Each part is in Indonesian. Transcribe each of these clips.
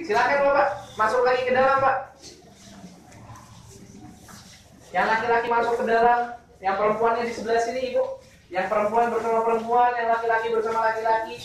Silakan Bapak, masuk lagi ke dalam Pak. Yang laki-laki masuk ke dalam, yang perempuannya di sebelah sini Ibu. Yang perempuan bersama perempuan, yang laki-laki bersama laki-laki.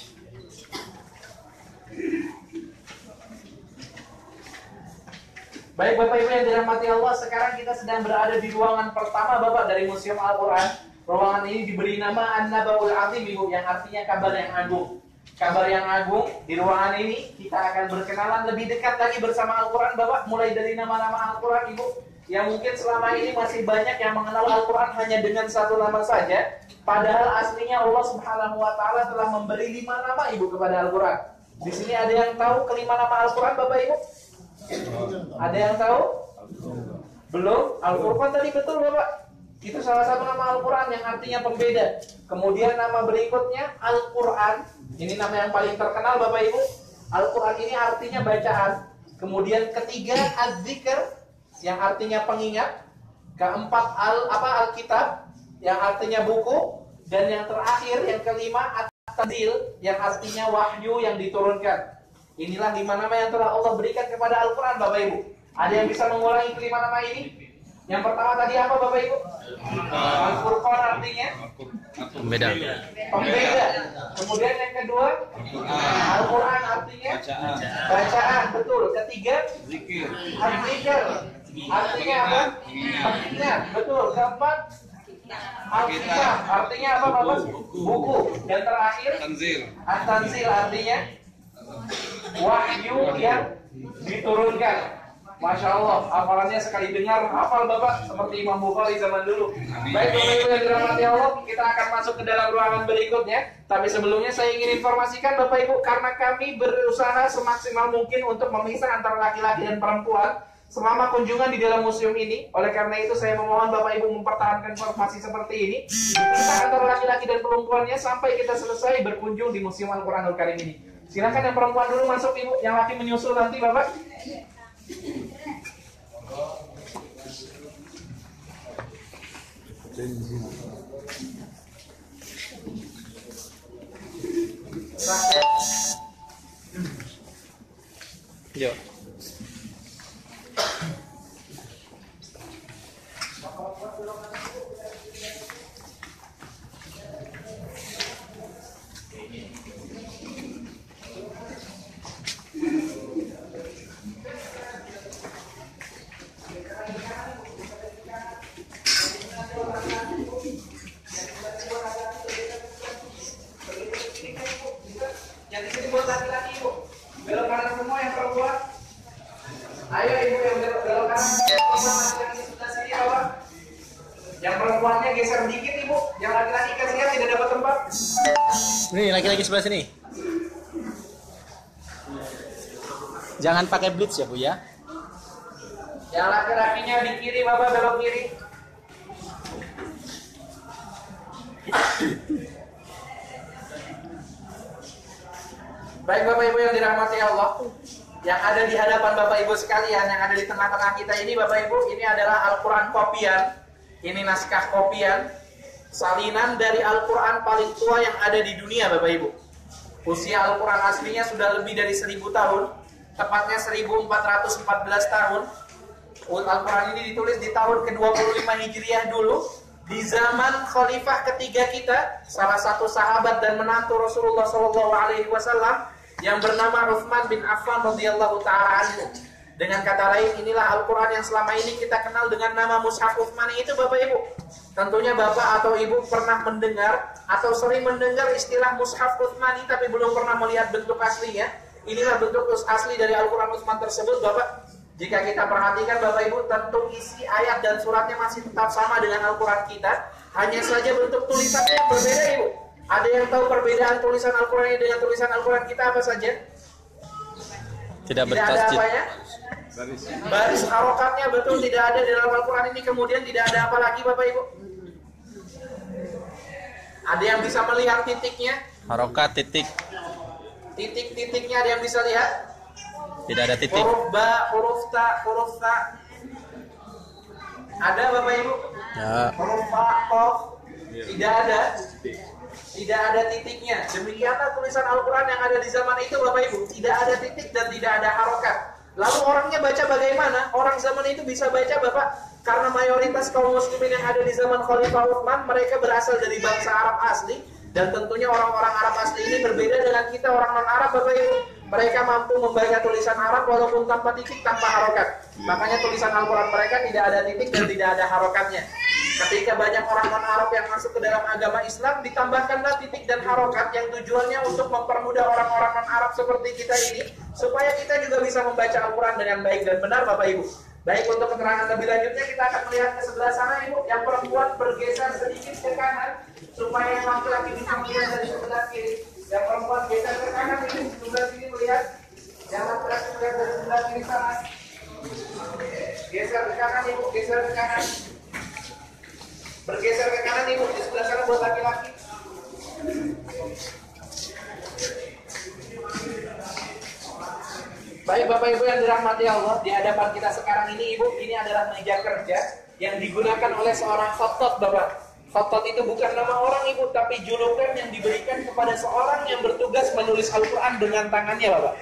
Baik Bapak Ibu yang dirahmati Allah, sekarang kita sedang berada di ruangan pertama Bapak dari Museum Al-Quran. Ruangan ini diberi nama An-Nabaul Azim Ibu, yang artinya kabar yang agung. Kabar yang agung. Di ruangan ini kita akan berkenalan lebih dekat lagi bersama Al-Quran Bapak. Mulai dari nama-nama Al-Quran Ibu, yang mungkin selama ini masih banyak yang mengenal Al-Quran hanya dengan satu nama saja. Padahal aslinya Allah Subhanahu wa Ta'ala telah memberi 5 nama Ibu kepada Al-Quran. Di sini ada yang tahu kelima nama Al-Quran Bapak Ibu? Ada yang tahu? Belum? Al-Furqan tadi betul Bapak. Itu salah satu nama Al-Quran yang artinya pembeda. Kemudian nama berikutnya Al-Quran. Ini nama yang paling terkenal Bapak Ibu. Al-Quran ini artinya bacaan. Kemudian ketiga Az-Zikr, yang artinya pengingat. Keempat Al-Kitab, yang artinya buku. Dan yang terakhir, yang kelima At-Tanzil, yang artinya wahyu yang diturunkan. Inilah 5 nama yang telah Allah berikan kepada Al-Quran Bapak Ibu. Ada yang bisa mengulangi kelima nama ini? Yang pertama tadi apa Bapak Ibu? Al-Furqan artinya pembeda. Pembeda. Kemudian yang kedua Al-Quran artinya bacaan. Betul. Ketiga Zikir. Al-Zikr artinya apa? Pengingat. Betul. Keempat Al-Kitab artinya apa Bapak? Buku. Dan terakhir Tanzil. At-Tanzil artinya wahyu yang diturunkan. Masya Allah, hafalannya sekali dengar hafal Bapak seperti Imam Bukhari zaman dulu. Baik Bapak Ibu yang dirahmati Allah, kita akan masuk ke dalam ruangan berikutnya. Tapi sebelumnya saya ingin informasikan Bapak Ibu, karena kami berusaha semaksimal mungkin untuk memisah antara laki-laki dan perempuan selama kunjungan di dalam museum ini. Oleh karena itu saya memohon Bapak Ibu mempertahankan informasi seperti ini, dipisah antara laki-laki dan perempuannya sampai kita selesai berkunjung di Museum Al-Quranul Karim ini. Silakan yang perempuan dulu masuk Ibu, yang laki menyusul nanti Bapak. Yo. Yang di sini buat laki-laki Ibu. Belok kanan semua yang perempuan. Ayo Ibu yang belok kanan perempuan laki-laki sebelah sini Bapak. Yang perempuannya geser dikit Ibu. Yang laki-laki kasihan tidak dapat tempat. Nih laki-laki sebelah sini. Jangan pakai blitz ya Bu ya. Yang laki-lakinya di kiri Bapak, belok kiri. Baik Bapak Ibu yang dirahmati Allah, yang ada di hadapan Bapak Ibu sekalian, yang ada di tengah-tengah kita ini Bapak Ibu, ini adalah Al-Quran kopian. Ini naskah kopian, salinan dari Al-Quran paling tua yang ada di dunia Bapak Ibu. Usia Al-Quran aslinya sudah lebih dari 1000 tahun, tepatnya 1414 tahun. Al-Quran ini ditulis di tahun ke-25 Hijriah dulu, di zaman khalifah ketiga kita, salah satu sahabat dan menantu Rasulullah SAW yang bernama Utsman bin Affan radhiyallahu taala anhu. Dengan kata lain, inilah Al-Quran yang selama ini kita kenal dengan nama Mushaf Utsmani itu Bapak Ibu. Tentunya Bapak atau Ibu pernah mendengar atau sering mendengar istilah Mushaf Utsmani tapi belum pernah melihat bentuk aslinya. Inilah bentuk asli dari Al-Quran Utsman tersebut Bapak. Jika kita perhatikan Bapak Ibu, tentu isi ayat dan suratnya masih tetap sama dengan Al-Quran kita. Hanya saja bentuk tulisannya yang berbeda Ibu. Ada yang tahu perbedaan tulisan Al-Quran ini dengan tulisan Al-Quran kita apa saja? Tidak Tidak ada bertasjid. apanya? Baris harokatnya betul tidak ada di dalam Al-Quran ini. Kemudian tidak ada apa lagi Bapak Ibu? Ada yang bisa melihat titiknya? Harokat titik. Titik-titiknya ada yang bisa lihat? Tidak ada titik. Huruf ba, huruf ta, huruf ta. Ada Bapak Ibu? Ya. Huruf fa, kof. Tidak ada. Tidak ada titiknya. Demikianlah tulisan Al-Quran yang ada di zaman itu Bapak Ibu. Tidak ada titik dan tidak ada harokat. Lalu orangnya baca bagaimana? Orang zaman itu bisa baca Bapak, karena mayoritas kaum muslimin yang ada di zaman Khalifah Utsman, mereka berasal dari bangsa Arab asli. Dan tentunya orang-orang Arab asli ini berbeda dengan kita orang non-Arab Bapak Ibu. Mereka mampu membaca tulisan Arab walaupun tanpa titik, tanpa harokat. Makanya tulisan Al-Quran mereka tidak ada titik dan tidak ada harokatnya. Ketika banyak orang non-Arab yang masuk ke dalam agama Islam, ditambahkanlah titik dan harokat yang tujuannya untuk mempermudah orang-orang non-Arab seperti kita ini, supaya kita juga bisa membaca Al-Quran dengan baik dan benar Bapak Ibu. Baik, untuk keterangan lebih lanjutnya kita akan melihat ke sebelah sana Ibu. Yang perempuan bergeser sedikit ke kanan supaya yang laki-laki bisa melihat dari sebelah kiri. Yang perempuan geser ke kanan ini sebelah sini melihat. Yang laki-laki melihat dari sebelah kiri sana. Geser ke kanan Ibu, geser ke kanan. Bergeser ke kanan Ibu, di sebelah sana buat laki-laki. Baik Bapak Ibu yang dirahmati Allah, di hadapan kita sekarang ini Ibu, ini adalah meja kerja yang digunakan oleh seorang khattat Bapak. Khattat itu bukan nama orang Ibu, tapi julukan yang diberikan kepada seorang yang bertugas menulis Al-Quran dengan tangannya Bapak.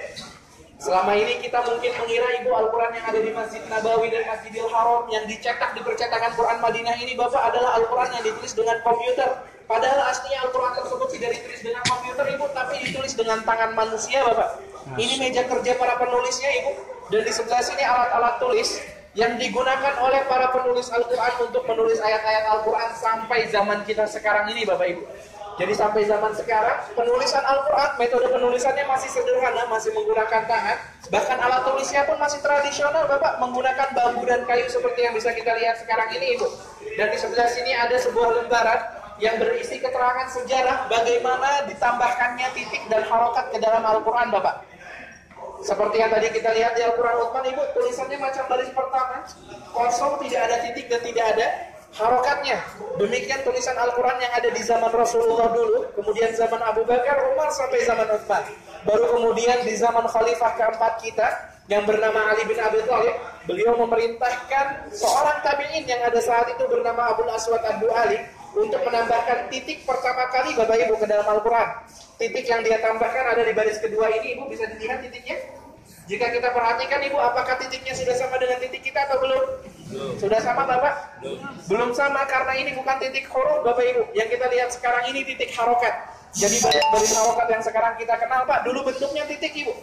Selama ini kita mungkin mengira Ibu Al-Quran yang ada di Masjid Nabawi dan Masjidil Haram yang dicetak di percetakan Quran Madinah ini Bapak adalah Al-Quran yang ditulis dengan komputer. Padahal aslinya Al-Quran tersebut tidak ditulis dengan komputer Ibu, tapi ditulis dengan tangan manusia Bapak. Ini meja kerja para penulisnya Ibu. Dan di sebelah sini alat-alat tulis yang digunakan oleh para penulis Al-Quran untuk menulis ayat-ayat Al-Quran sampai zaman kita sekarang ini Bapak Ibu. Jadi sampai zaman sekarang penulisan Al-Quran, metode penulisannya masih sederhana, masih menggunakan tangan. Bahkan alat tulisnya pun masih tradisional Bapak, menggunakan bambu dan kayu seperti yang bisa kita lihat sekarang ini Ibu. Dan di sebelah sini ada sebuah lembaran yang berisi keterangan sejarah bagaimana ditambahkannya titik dan harokat ke dalam Al-Quran Bapak. Seperti yang tadi kita lihat di Al-Quran Utsman Ibu, tulisannya macam baris pertama, kosong, tidak ada titik dan tidak ada harokatnya. Demikian tulisan Al-Quran yang ada di zaman Rasulullah dulu, kemudian zaman Abu Bakar, Umar, sampai zaman Utsman. Baru kemudian di zaman Khalifah keempat kita, yang bernama Ali bin Abi Thalib, beliau memerintahkan seorang tabi'in yang ada saat itu bernama Abul Aswad Ad-Du'ali untuk menambahkan titik pertama kali Bapak Ibu ke dalam Al-Quran. Titik yang dia tambahkan ada di baris kedua ini Ibu, bisa dilihat titiknya. Jika kita perhatikan Ibu, apakah titiknya sudah sama dengan titik kita atau belum? Sudah sama Bapak? Belum sama, karena ini bukan titik huruf Bapak Ibu. Yang kita lihat sekarang ini titik harokat. Jadi baris harokat yang sekarang kita kenal Pak, dulu bentuknya titik Ibu.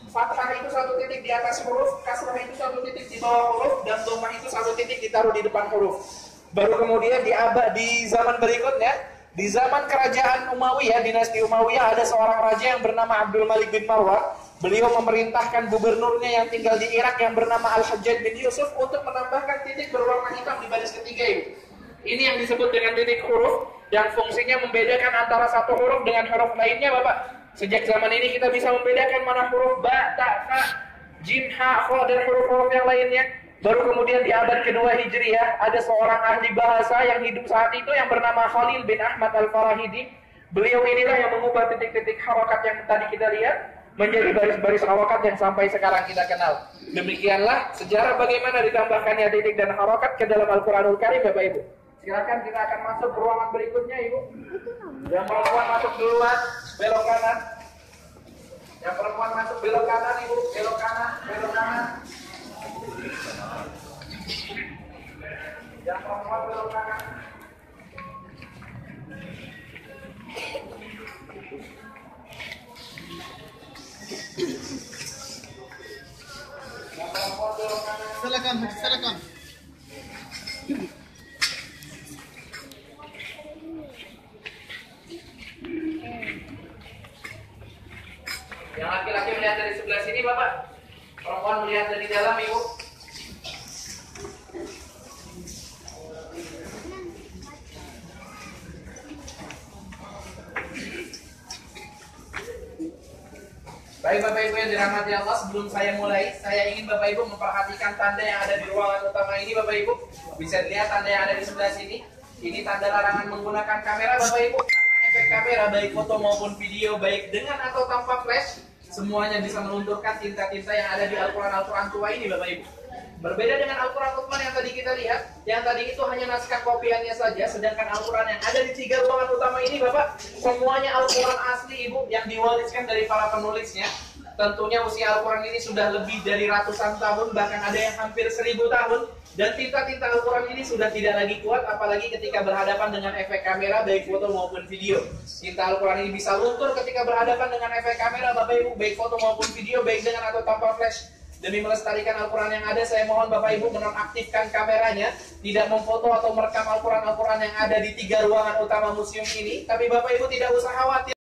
Fathah itu satu titik di atas huruf, kasrah itu satu titik di bawah huruf, dan dhammah itu satu titik ditaruh di depan huruf. Baru kemudian di zaman berikutnya, di zaman kerajaan Umayyah, dinasti Umayyah, ada seorang raja yang bernama Abdul Malik bin Marwan. Beliau memerintahkan gubernurnya yang tinggal di Irak yang bernama Al-Hajjaj bin Yusuf untuk menambahkan titik berwarna hitam di baris ketiga Ibu. Ini yang disebut dengan titik huruf, yang fungsinya membedakan antara satu huruf dengan huruf lainnya Bapak. Sejak zaman ini kita bisa membedakan mana huruf ba, ta, ta, jim, ha, kha, dan huruf-huruf yang lainnya. Baru kemudian di abad kedua Hijriah, ada seorang ahli bahasa yang hidup saat itu yang bernama Khalil bin Ahmad Al-Farahidi. Beliau inilah yang mengubah titik-titik harokat yang tadi kita lihat menjadi baris-baris harokat yang sampai sekarang kita kenal. Demikianlah sejarah bagaimana ditambahkannya titik dan harokat ke dalam Al-Quranul Karim Bapak Ibu. Silakan kita akan masuk ke ruangan berikutnya Ibu. Yang perempuan masuk duluan, belok kanan. Yang perempuan masuk belok kanan Ibu, belok kanan, belok kanan. Yang perempuan belok kanan. Yang perempuan belok kanan. Silakan, silakan. Yang laki-laki melihat dari sebelah sini Bapak, perempuan melihat dari dalam Ibu. Baik Bapak Ibu yang dirahmati Allah, sebelum saya mulai, saya ingin Bapak Ibu memperhatikan tanda yang ada di ruangan utama ini Bapak Ibu. Bisa dilihat tanda yang ada di sebelah sini. Ini tanda larangan menggunakan kamera Bapak Ibu. Karena efek kamera baik foto maupun video, baik dengan atau tanpa flash, semuanya bisa melunturkan tinta-tinta yang ada di Al-Quran tua ini Bapak Ibu. Berbeda dengan Al-Quran Utsman yang tadi kita lihat, yang tadi itu hanya naskah kopiannya saja, sedangkan Al-Quran yang ada di 3 ruangan utama ini Bapak, semuanya Al-Quran asli Ibu, yang diwariskan dari para penulisnya. Tentunya usia Al-Quran ini sudah lebih dari ratusan tahun, bahkan ada yang hampir 1000 tahun. Dan tinta-tinta Al-Quran ini sudah tidak lagi kuat, apalagi ketika berhadapan dengan efek kamera, baik foto maupun video. Tinta Al-Quran ini bisa luntur ketika berhadapan dengan efek kamera, Bapak Ibu, baik foto maupun video, baik dengan atau tanpa flash. Demi melestarikan Al-Quran yang ada, saya mohon Bapak Ibu menonaktifkan kameranya, tidak memfoto atau merekam Al-Quran yang ada di 3 ruangan utama museum ini. Tapi Bapak Ibu tidak usah khawatir.